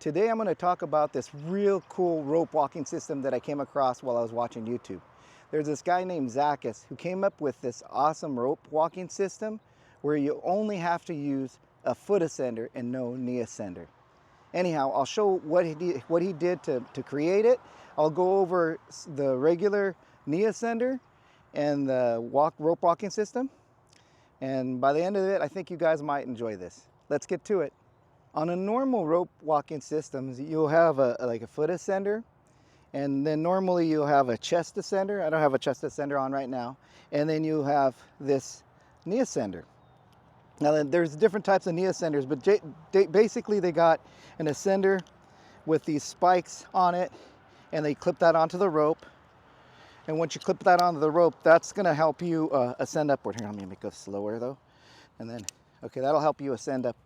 Today I'm going to talk about this real cool rope walking system that I came across while I was watching YouTube. There's this guy named Zachus who came up with this awesome rope walking system where you only have to use a foot ascender and no knee ascender. Anyhow, I'll show what he did to create it. I'll go over the regular knee ascender and the rope walking system. And by the end of it, I think you guys might enjoy this. Let's get to it. On a normal rope walking system, you'll have like a foot ascender, and then normally you'll have a chest ascender. I don't have a chest ascender on right now. And then you have this knee ascender. Now there's different types of knee ascenders, but basically they got an ascender with these spikes on it, and they clip that onto the rope. And once you clip that onto the rope, that's gonna help you ascend upward. Here, let me make it slower though. And then, okay, that'll help you ascend up.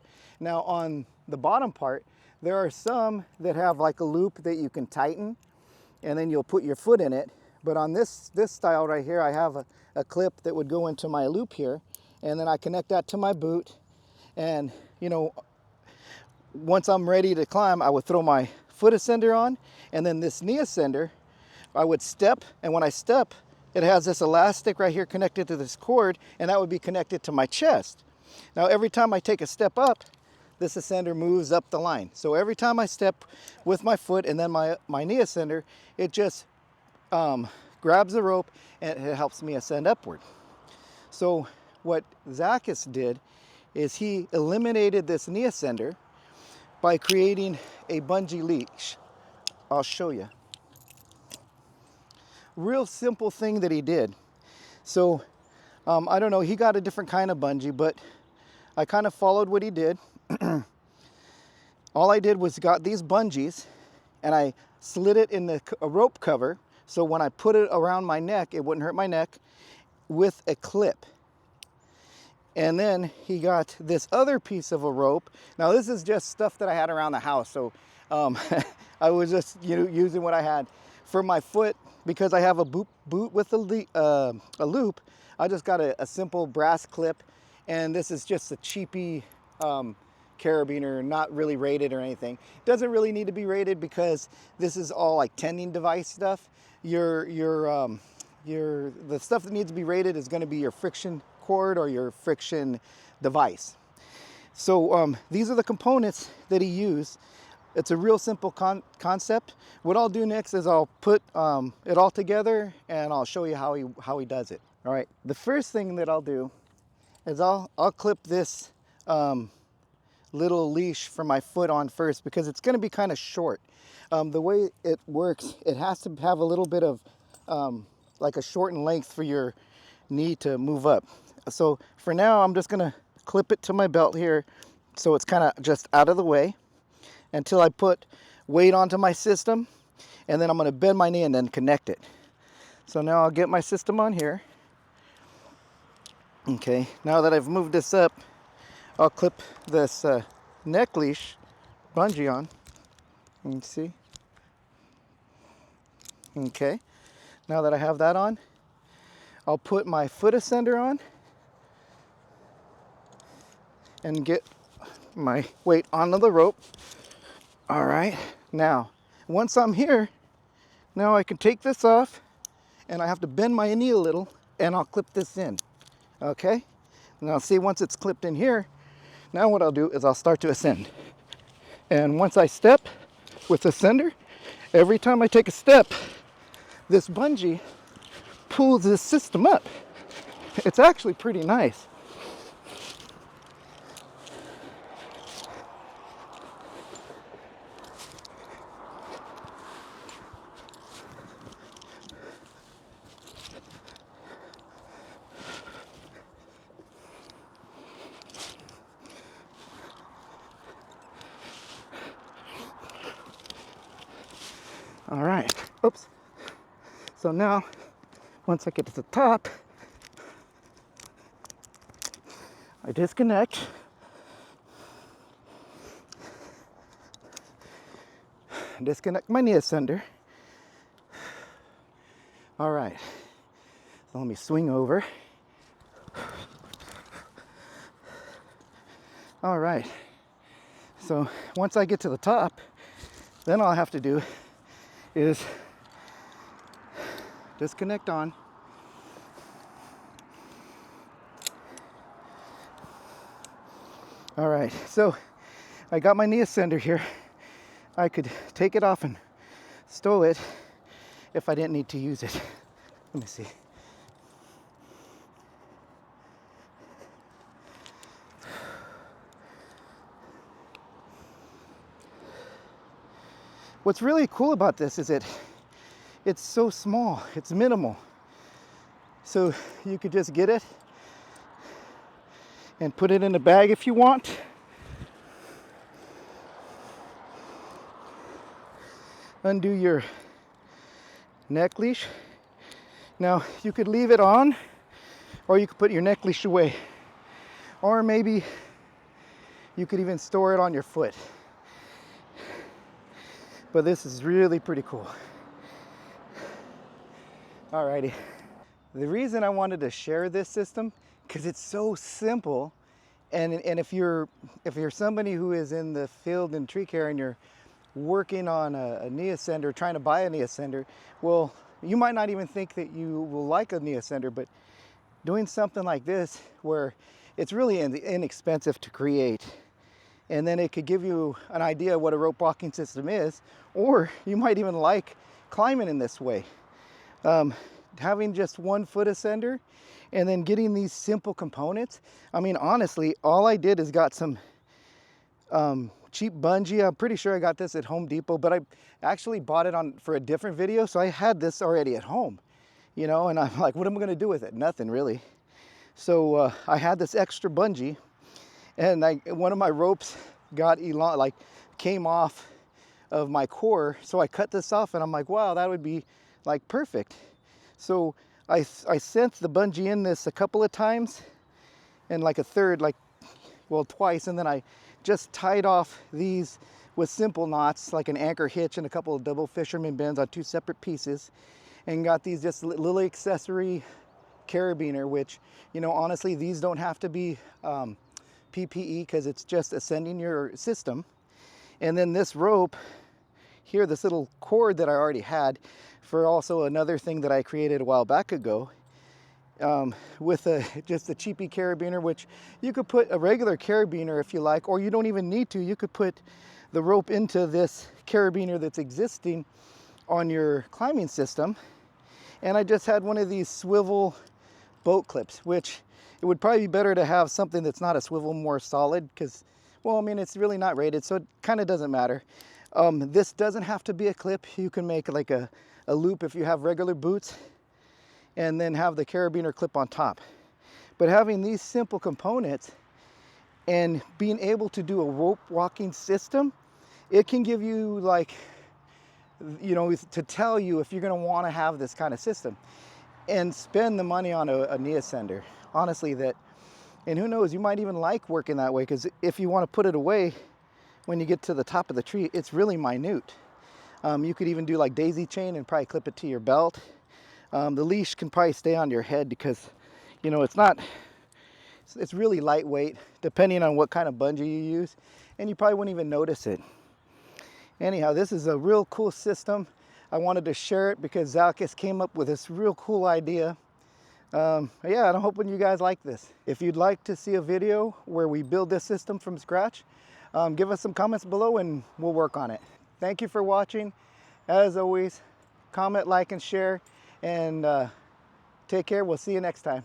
Now on the bottom part, there are some that have like a loop that you can tighten, and then you'll put your foot in it. But on this style right here, I have a clip that would go into my loop here, and then I connect that to my boot. And you know, once I'm ready to climb, I would throw my foot ascender on, and then this knee ascender, I would step, and when I step, it has this elastic right here connected to this cord, and that would be connected to my chest. Now every time I take a step up, this ascender moves up the line. So every time I step with my foot and then my knee ascender, it just grabs the rope and it helps me ascend upward. So what Zachus did is he eliminated this knee ascender by creating a bungee leash. I'll show you. Real simple thing that he did. So I don't know, he got a different kind of bungee, but I kind of followed what he did. All I did was got these bungees and I slid it in a rope cover, so when I put it around my neck, it wouldn't hurt my neck, with a clip. And then he got this other piece of a rope. Now this is just stuff that I had around the house, so I was just using what I had. For my foot, because I have a boot with a loop, I just got a simple brass clip, and this is just a cheapy carabiner, not really rated or anything. It doesn't really need to be rated because this is all like tending device stuff. The stuff that needs to be rated is going to be your friction cord or your friction device. So these are the components that he used. It's a real simple concept. What I'll do next is I'll put it all together and I'll show you how he does it. All right, the first thing that I'll do is I'll clip this little leash for my foot on first, because it's going to be kind of short. The way it works, it has to have a little bit of like a shortened length for your knee to move up. So for now, I'm just going to clip it to my belt here, so it's kind of just out of the way until I put weight onto my system, and then I'm going to bend my knee and then connect it. So now I'll get my system on here. Okay, now that I've moved this up, I'll clip this neck leash bungee on. You can see. Okay, now that I have that on, I'll put my foot ascender on and get my weight onto the rope. All right, now once I'm here, now I can take this off, and I have to bend my knee a little, and I'll clip this in. Okay, now see, once it's clipped in here, now what I'll do is I'll start to ascend. And once I step with the ascender, every time I take a step, this bungee pulls this system up. It's actually pretty nice. All right, oops. So now, once I get to the top, I disconnect. Disconnect my knee ascender. All right, so let me swing over. All right, So once I get to the top, then all I have to do is disconnect on. All right, so I got my knee ascender here. I could take it off and stow it if I didn't need to use it. Let me see. What's really cool about this is it's so small, it's minimal. So you could just get it and put it in a bag if you want. Undo your neck leash. Now you could leave it on, or you could put your neck leash away, or maybe you could even store it on your foot. But this is really pretty cool. Alrighty. The reason I wanted to share this system, because it's so simple, and if you're somebody who is in the field in tree care and you're working on a knee ascender, trying to buy a knee ascender, well, you might not even think that you will like a knee ascender, but doing something like this where it's really inexpensive to create, and then it could give you an idea of what a rope walking system is, or you might even like climbing in this way. Having just 1 foot ascender and then getting these simple components. I mean, honestly, all I did is got some cheap bungee. I'm pretty sure I got this at Home Depot, but I actually bought it for a different video, so I had this already at home, you know, and I'm like, what am I gonna do with it? Nothing really. So I had this extra bungee, and one of my ropes came off of my core, so I cut this off, and I'm like, wow, that would be like perfect. So I sent the bungee in this a couple of times, and like a third, twice, and then I just tied off these with simple knots, like an anchor hitch and a couple of double fisherman bends on 2 separate pieces, and got these just little accessory carabiner, which, you know, honestly, these don't have to be PPE because it's just ascending your system. And then this rope here, this little cord that I already had for also another thing that I created a while back ago, with just a cheapy carabiner, which you could put a regular carabiner if you like, or you don't even need to. You could put the rope into this carabiner that's existing on your climbing system. And I just had one of these swivel boat clips, which it would probably be better to have something that's not a swivel, more solid, because, well, I mean, it's really not rated, so it kind of doesn't matter. This doesn't have to be a clip. You can make like a loop if you have regular boots, and then have the carabiner clip on top. But having these simple components and being able to do a rope walking system, it can give you, like, you know, to tell you if you're going to want to have this kind of system and spend the money on a knee ascender. Honestly, and who knows, you might even like working that way, because if you want to put it away when you get to the top of the tree, it's really minute. You could even do like daisy chain and probably clip it to your belt. The leash can probably stay on your head because, you know, it's really lightweight depending on what kind of bungee you use, and you probably wouldn't even notice it. Anyhow, this is a real cool system. I wanted to share it because Zalkis came up with this real cool idea. Yeah, and I'm hoping you guys like this. If you'd like to see a video where we build this system from scratch, give us some comments below and we'll work on it. Thank you for watching. As always, comment, like, and share, and take care. We'll see you next time.